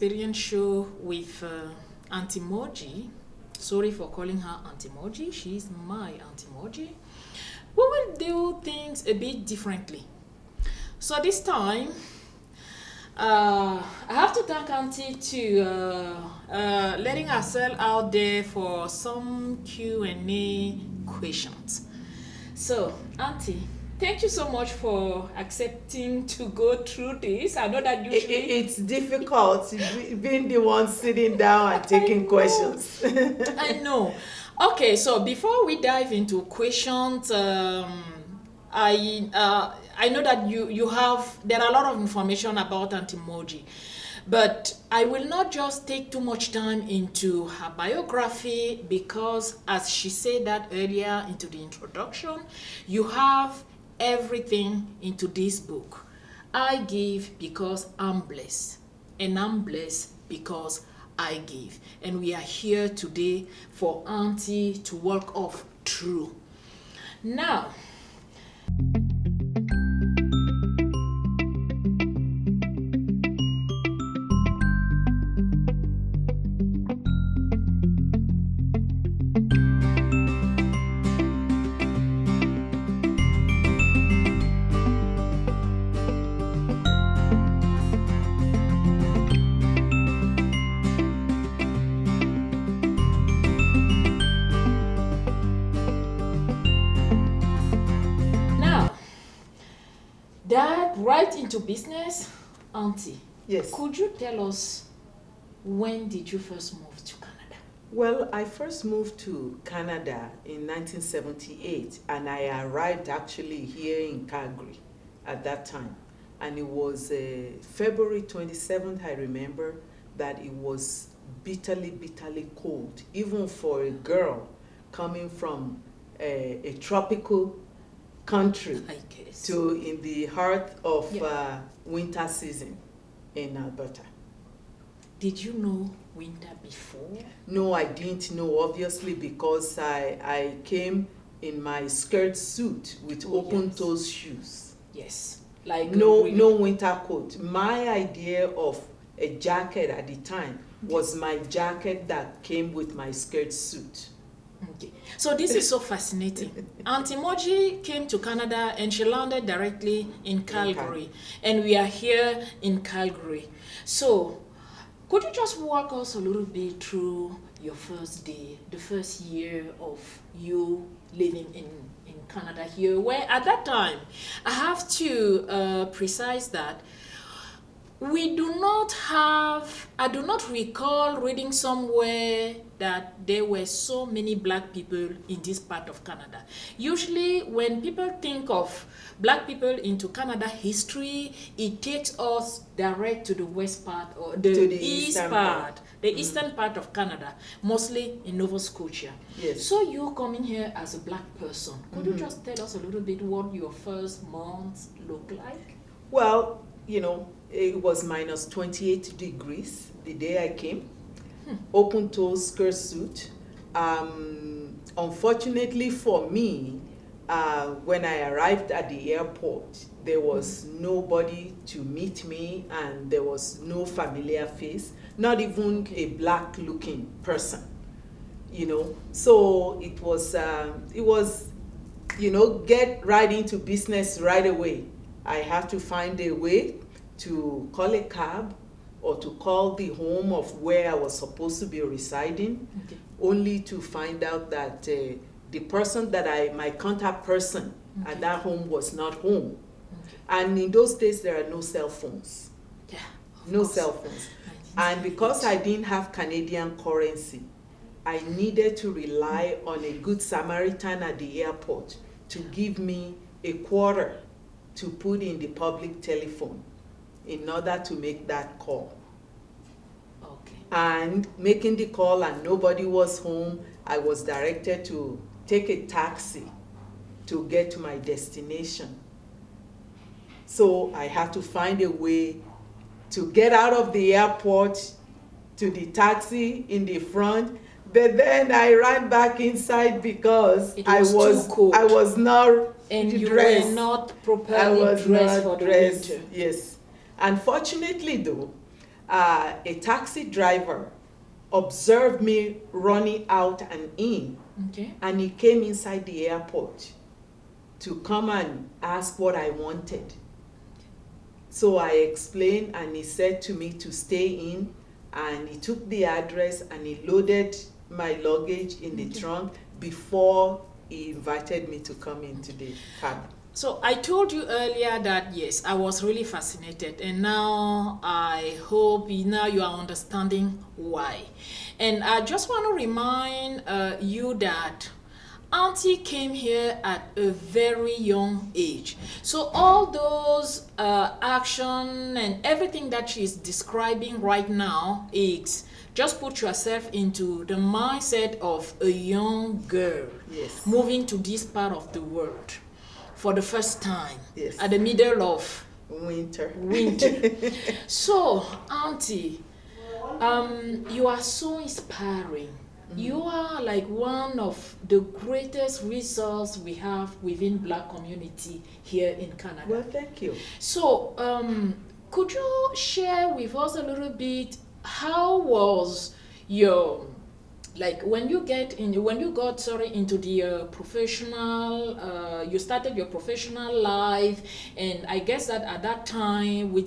experience show with Auntie Moji. Sorry for calling her Auntie Moji. She's my Auntie Moji. We will do things a bit differently. So this time, I have to thank Auntie to letting herself out there for some Q&A questions. So, Auntie, thank you so much for accepting to go through this. I know that usually It's difficult being the one sitting down and taking questions. I know. Okay, so before we dive into questions, I know that there are a lot of information about Auntie Moji, but I will not just take too much time into her biography because, as she said that earlier into the introduction, you have everything into this book. I give because I'm blessed, and I'm blessed because I give. And we are here today for Auntie to walk off through. Now, dive right into business. Auntie, Yes. could you tell us when did you first move to Canada? Well, I first moved to Canada in 1978, and I arrived actually here in Calgary at that time. And it was February 27th, I remember, that it was bitterly, bitterly cold, even for a girl coming from a tropical country I guess. to in the heart of Yeah. winter season in Alberta. Did you know winter before? No, I didn't know, obviously, because I came in my skirt suit with Oh, open yes. toes shoes. Yes. Like No, really? no winter coat. My idea of a jacket at the time was my jacket that came with my skirt suit. Okay. So this is so fascinating. Auntie Moji came to Canada and she landed directly in Calgary. And we are here in Calgary. So could you just walk us a little bit through your first day, the first year of you living in Canada here, where at that time, I have to precise that I do not recall reading somewhere that there were so many black people in this part of Canada. Usually when people think of black people into Canada history, it takes us direct to the west part or the east eastern part. The eastern part of Canada, mostly in Nova Scotia. Yes. So you coming here as a black person, could you just tell us a little bit what your first months look like? Well, it was minus 28 degrees the day I came. Open toe skirt suit. Unfortunately for me, when I arrived at the airport, there was nobody to meet me and there was no familiar face, not even a black looking person, So it was, get right into business right away. I had to find a way to call a cab or to call the home of where I was supposed to be residing, only to find out that the person my contact person at that home was not home. And in those days, there are no cell phones. Yeah, No cell phones. And because I didn't have Canadian currency, I needed to rely on a good Samaritan at the airport to give me a quarter to put in the public telephone in order to make that call. Okay. And making the call and nobody was home, I was directed to take a taxi to get to my destination. So I had to find a way to get out of the airport to the taxi in the front, but then I ran back inside because It was too cold. I was not And you dressed. were not I properly was dressed not for the dressed. winter. Yes. Unfortunately though, a taxi driver observed me running out and in, Okay. and he came inside the airport to come and ask what I wanted. So I explained, and he said to me to stay in, and he took the address and he loaded my luggage in the trunk before he invited me to come into the cab. So I told you earlier that yes, I was really fascinated, and now I hope now you are understanding why. And I just want to remind you that Auntie came here at a very young age. So all those action and everything that she's describing right now is just put yourself into the mindset of a young girl Yes. moving to this part of the world for the first time, Yes. at the middle of Winter. winter. So, Auntie, you are so inspiring. You are like one of the greatest resources we have within Black community here in Canada. Well, thank you. So, could you share with us a little bit how was your, like when you got into the professional, you started your professional life, and I guess that at that time you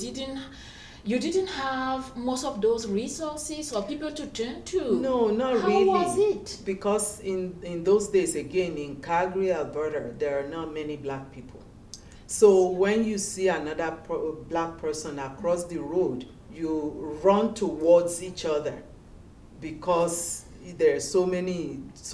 didn't have most of those resources or people to turn to. No, not How really. was it? Because in those days, again, in Calgary, Alberta, there are not many Black people. So when you see another Black person across the road, you run towards each other because there are so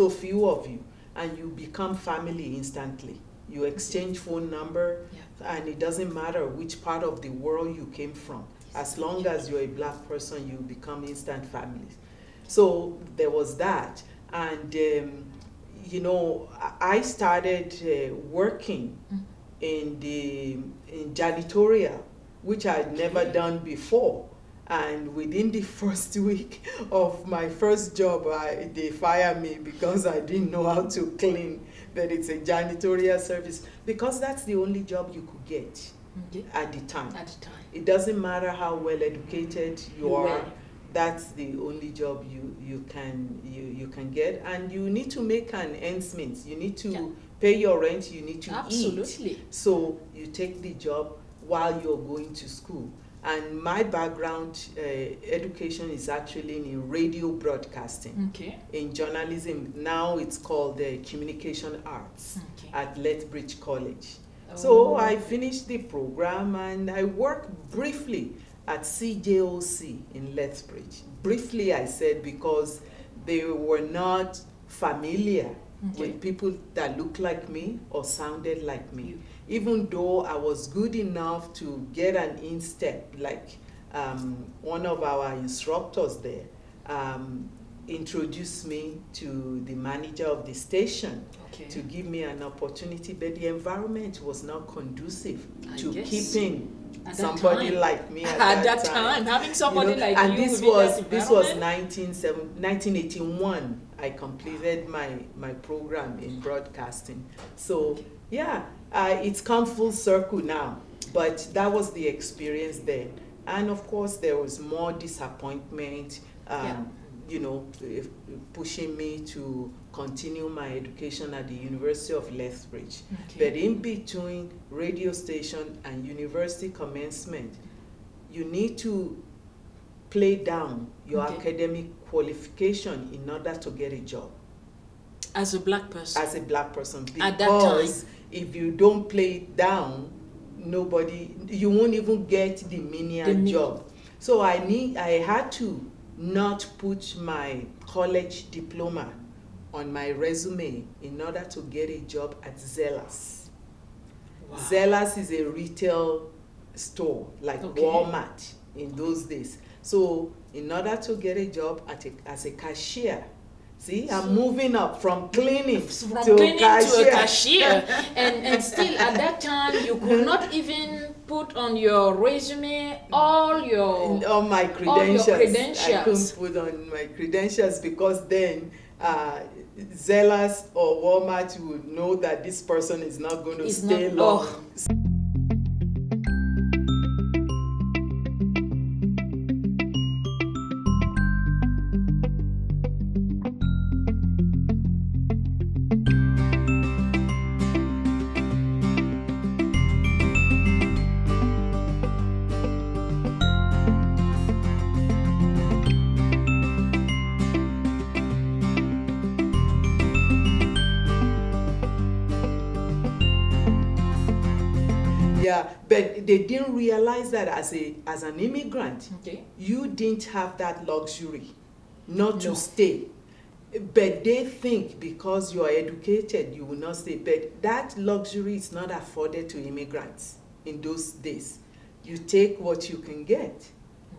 few of you, and you become family instantly. You exchange phone number, and it doesn't matter which part of the world you came from. As long as you're a Black person, you become instant families. So there was that. And, I started working in janitorial, which I'd never done before. And within the first week of my first job, they fired me because I didn't know how to clean, but it's a janitorial service, because that's the only job you could get at the time. It doesn't matter how well educated you are, that's the only job you can get, and you need to make an ends meet. You need to pay your rent, you need to eat. So you take the job while you're going to school. And my background, education, is actually in radio broadcasting. In journalism. Now it's called Communication Arts at Lethbridge College. So I finished the program, and I worked briefly at CJOC in Lethbridge. Briefly, I said, because they were not familiar with people that looked like me or sounded like me. Even though I was good enough to get an instep, like one of our instructors there introduced me to the manager of the station to give me an opportunity, but the environment was not conducive to keeping somebody like me at that time. Having somebody like and you. This was 1981. I completed my program in broadcasting. So it's come full circle now, but that was the experience then. And of course, there was more disappointment, pushing me to continue my education at the University of Lethbridge. But in between radio station and university commencement, you need to play down your academic qualification in order to get a job. As a Black person? As a Black person. Because at that time, if you don't play it down, you won't even get the menial job. So I had to not put my college diploma on my resume in order to get a job at Zellas. Zellas is a retail store, like Walmart in those days. So in order to get a job as a cashier, see, I'm moving up from cleaning to a cashier. and still at that time, you could not even put on your resume all my credentials. All your credentials. I couldn't put on my credentials because then Zellas or Walmart would know that this person is not going to stay long. Yeah, but they didn't realize that as an immigrant, Okay. you didn't have that luxury not to No. stay. But they think because you are educated, you will not stay. But that luxury is not afforded to immigrants in those days. You take what you can get,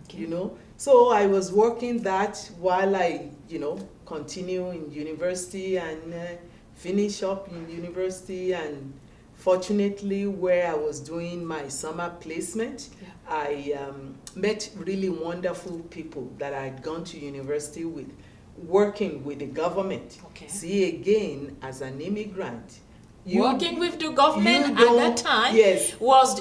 Okay. you know. So I was working that while I, continue in university and finish up in university. And fortunately, where I was doing my summer placement, Yeah. I met really wonderful people that I had gone to university with, working with the government. Okay. See, again, as an immigrant, Working with the government you at don't- that time yes.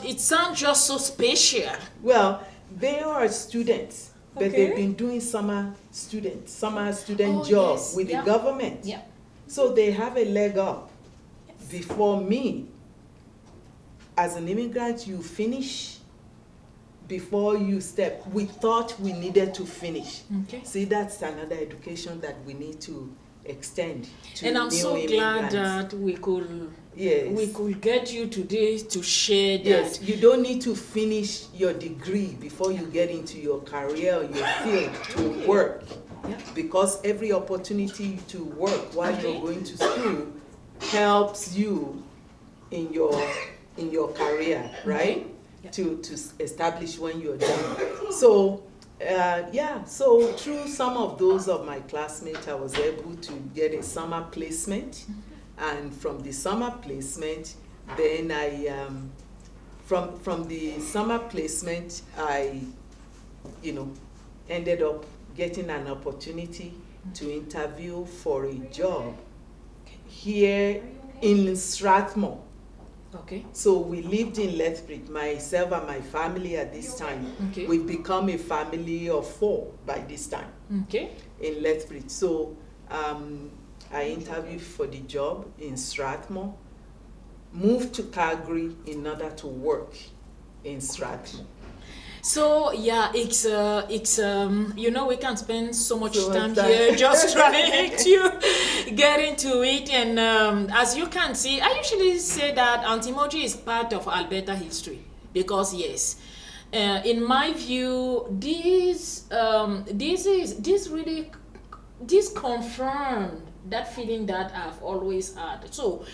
it sounds just so special. Well, they are students, but Okay. they've been doing summer student Oh, job yes. with Yeah. the government. Yeah. So they have a leg up Yes. before me. As an immigrant, you finish before you step. We thought we needed to finish. Okay. See, that's another education that we need to extend to And I'm new so glad immigrants. that we Yes. could get you today to share that. Yes, you don't need to finish your degree before you get into your career or your field to work. Yeah. Because every opportunity to work while Okay. you're going to school helps you in your career, right? Yeah. To establish when you're done. So so through some of those of my classmates, I was able to get a summer placement. And from the summer placement, then I from the summer placement, I ended up getting an opportunity to interview for a job here in Strathmore. Okay. So we lived in Lethbridge, myself and my family at this time. Okay. We've become a family of 4 by this time Okay. in Lethbridge. So I interviewed for the job in Strathmore, moved to Calgary in order to work in Strathmore. So yeah, it's we can spend so much So much time time. here just trying to get into it, and as you can see, I usually say that Auntie Moji is part of Alberta history because yes, in my view, this confirmed that feeling that I've always had. So.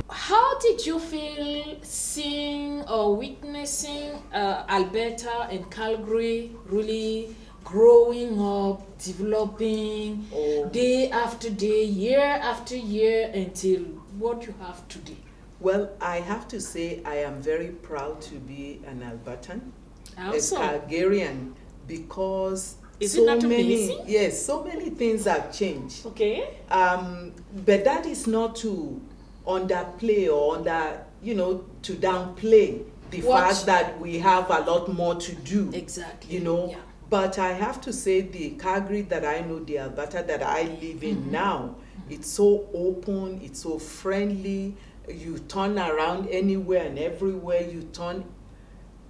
How did you feel seeing or witnessing Alberta and Calgary really growing up, developing day after day, year after year until what you have today? Well, I have to say I am very proud to be an Albertan, Also, a Calgarian, because Is it so not many amazing? yes, so many things have changed. okay. But that is not to underplay or to downplay the What? fact that we have a lot more to do. Exactly. Yeah. Yeah. But I have to say the Calgary that I know, the Alberta that I live in now, it's so open, it's so friendly. You turn around anywhere and everywhere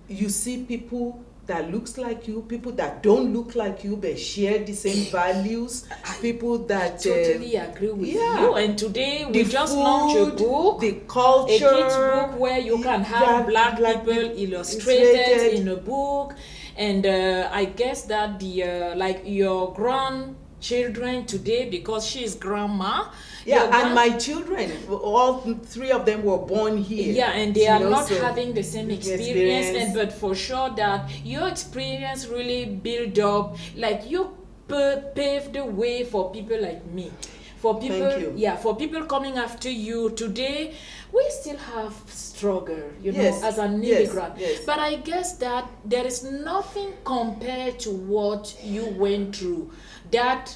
you see people that looks like you, people that don't look like you but share the same values, people that Totally agree with yeah. you. And today we the just food, launched a book. the culture, A kids book where you can have black people illustrated in a book, and I guess that the like your grandchildren today, because she's grandma. Yeah, your and my children, all 3 of them were born here. yeah, and they are not so having the same experience, and but for sure that your experience really build up, like you paved the way for people like me. For people, Thank you. yeah, for people coming after you today, we still have struggle, Yes, as an yes, immigrant. yes. But I guess that there is nothing compared to what you went through. That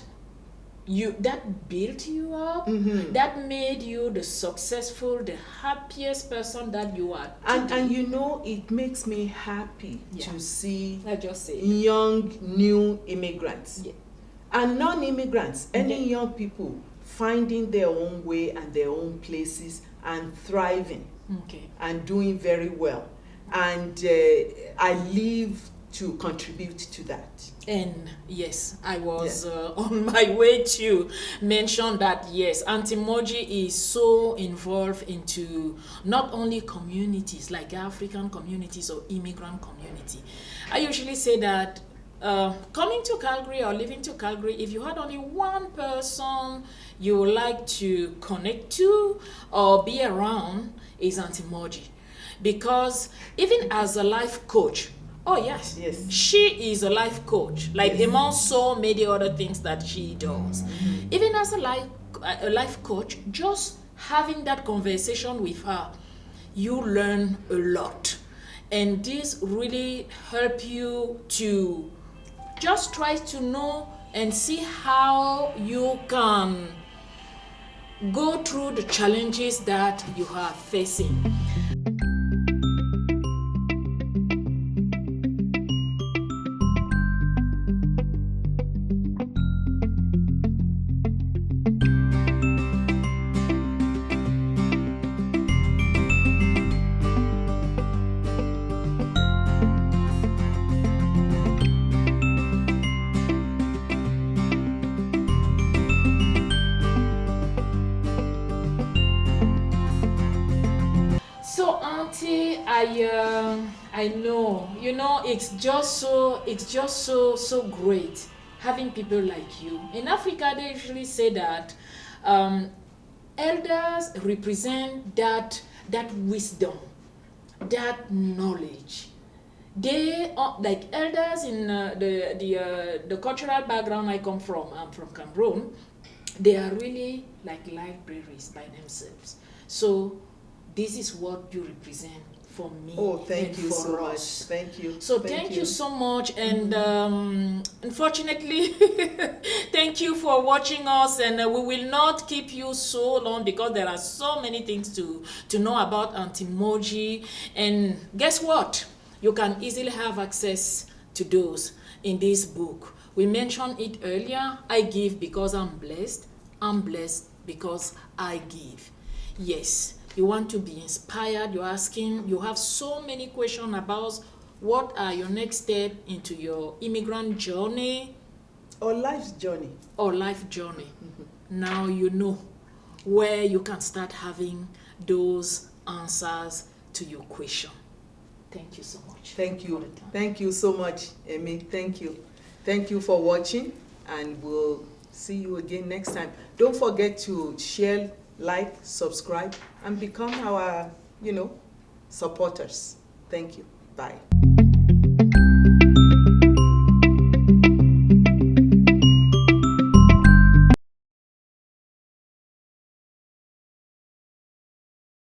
that built you up, that made you the successful, the happiest person that you are today. And you know, it makes me happy to see I just say young new immigrants and non-immigrants, any young people finding their own way and their own places and thriving and doing very well. And I live to contribute to that. And yes, I was on my way to mention that, yes, Auntie Moji is so involved into not only communities like African communities or immigrant community. I usually say that coming to Calgary or living to Calgary, if you had only one person you would like to connect to or be around, is Auntie Moji. Because even as a life coach, yes, she is a life coach, like among so many other things that she does. Even as a life coach, just having that conversation with her, you learn a lot. And this really help you to just try to know and see how you can go through the challenges that you are facing. So Auntie, I know, it's just so great having people like you. In Africa, they usually say that elders represent that wisdom, that knowledge. They are like elders in the cultural background I come from. I'm from Cameroon. They are really like libraries by themselves. So this is what you represent for me. Oh, thank you so much. Thank you. So thank you so much. And unfortunately, thank you for watching us. And we will not keep you so long because there are so many things to know about Auntie Moji. And guess what? You can easily have access to those in this book. We mentioned it earlier. I give because I'm blessed. I'm blessed because I give. Yes. You want to be inspired, you're asking, you have so many questions about what are your next step into your immigrant journey. Or life's journey. Now you know where you can start having those answers to your question. Thank you so much. Thank you. Thank you so much, Amy. Thank you. Thank you for watching, and we'll see you again next time. Don't forget to share, like, subscribe, and become our, supporters. Thank you. Bye.